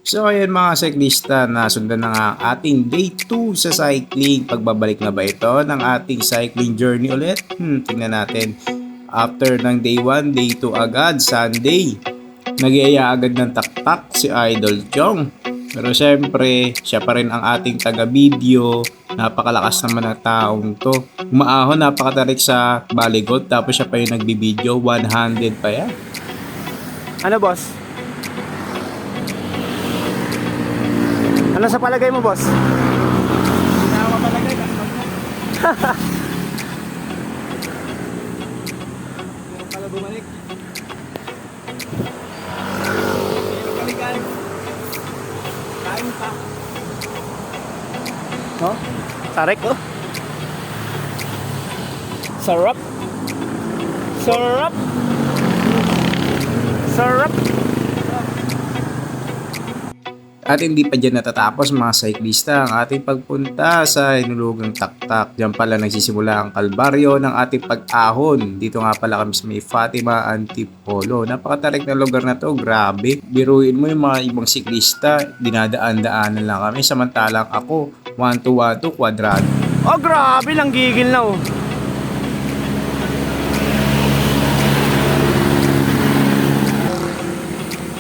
So ayan mga cyclista, nasundan na nga ang ating day 2 sa cycling. Pagbabalik na ba ito ng ating cycling journey ulit? Tingnan natin. After ng day 1, day 2 agad, Sunday. Nag-iaya agad ng taktak si Idol Chong. Pero syempre, siya pa rin ang ating taga-video. Napakalakas naman ng taong to. Umaahon, napakatarik sa baligot. Tapos siya pa yung nagbibideo, one-handed pa yan. Ano, boss? Ano sa palagay mo, boss? Hindi ako mapalagay kasi meron pala bumalik. Meron balikan. Kain pa. No? Tarik, oh. Sarap. Sarap. Sarap. At hindi pa dyan natatapos mga cyclista ang ating pagpunta sa inulugang taktak. Diyan pala nagsisimula ang kalbaryo ng ating pag-ahon. Dito nga pala kami sa may Fatima Antipolo. Napakatarik na lugar na to, grabe. Biruin mo yung mga ibang siklista, dinadaan-daanan lang kami. Samantalang ako, 1-2-1-2 kwadrado. Oh, grabe lang, gigil na, oh.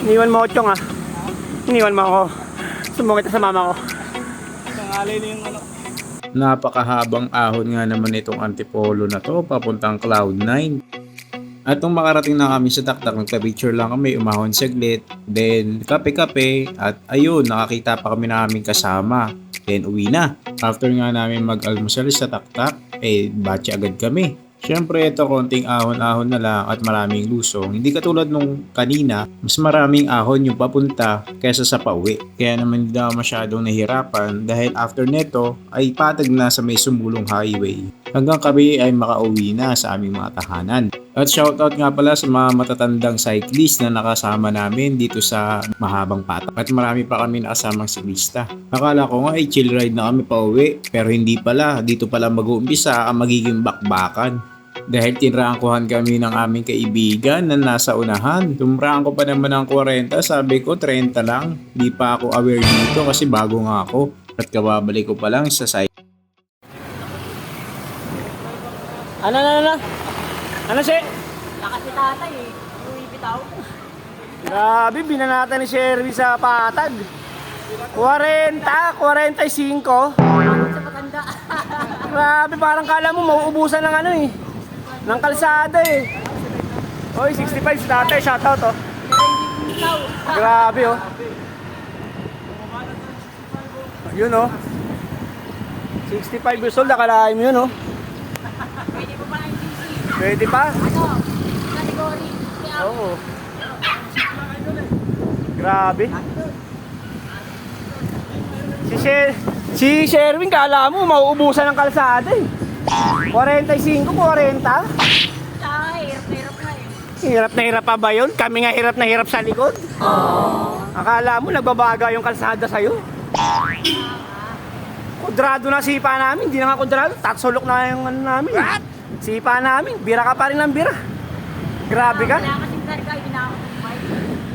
Iniwan mo ako, Chong, ah. Iniwan mo ako. Sumbong kita sa mama ko. Nangalay na yung ano. Napakahabang ahon nga naman itong Antipolo na to, papuntang Cloud9. At nung makarating na kami sa taktak, nagpa-picture lang kami, umahon saglit, then kape-kape, at ayun, nakakita pa kami na aming kasama. Then uwi na. After nga namin mag-almusal sa taktak, batch agad kami. Siyempre ito konting ahon-ahon na lang at maraming lusong. Hindi katulad nung kanina, mas maraming ahon yung papunta kaysa sa pauwi. Kaya naman hindi ako masyadong nahirapan dahil after neto ay patag na sa may sumulong highway. Hanggang kami ay makauwi na sa aming mga tahanan. At shoutout nga pala sa mga matatandang cyclist na nakasama namin dito sa mahabang patak. At marami pa kami nakasamang siklista. Akala ko nga ay chill ride na kami pauwi, pero hindi pala. Dito pala mag-uumpisa ang magiging bakbakan. Dahil tinrangkuhan kami ng aming kaibigan na nasa unahan. Tumrangko pa naman ng 40, sabi ko 30 lang. Di pa ako aware dito kasi bago nga ako. At kababalik ko pa lang sa site. Ano, si? Lakas si tatay eh. Uwi bitaw. Grabe, binanata ni Sherwin sa patag. 40, 45. Sa matanda. Grabe, parang kala mo mauubusan ng ano eh. Ng kalsada eh. Oy, 65 si tatay, shoutout, oh. Bitaw. Grabe, oh. Yun, oh. 65 years old, nakalain mo yun, oh. Pwede mo pa lang GC. Pwede pa? Ano? Category. Oo. Grabe. Si Sherwin, kala mo mauubusan ng kalsada eh. 45, 40. Hirap na hirap na eh. Hirap na hirap pa ba yun? Kami nga hirap na hirap sa likod. Akala mo nagbabaga yung kalsada sa'yo. Kudrado na sipa namin, hindi na nga kudrado. Tatsulok na yung ano namin. What? Sipa namin, bira ka pa rin ng bira. Grabe ka. Wala kasing karga, hindi na ako kumain.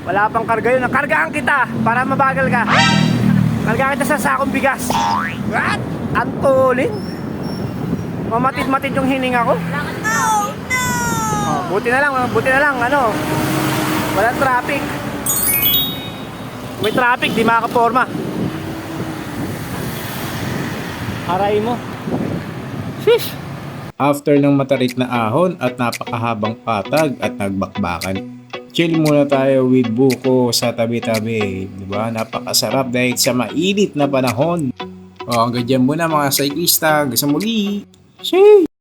Wala pang karga yun. Kargaan kita para mabagal ka. Kargaan kita sa sakong bigas. What? Antulin. Mamatid-matid yung hininga ko. Wala kasing traffic. Oh, buti na lang, ano. Walang traffic. May traffic, di makaporma. Aray mo. Shish! After ng matarik na ahon at napakahabang patag at nagbakbakan, chill muna tayo with buko sa tabi-tabi. Diba? Napakasarap dahil sa mainit na panahon. O hanggang dyan muna mga cyclista. Hanggang sa muli. Sheesh!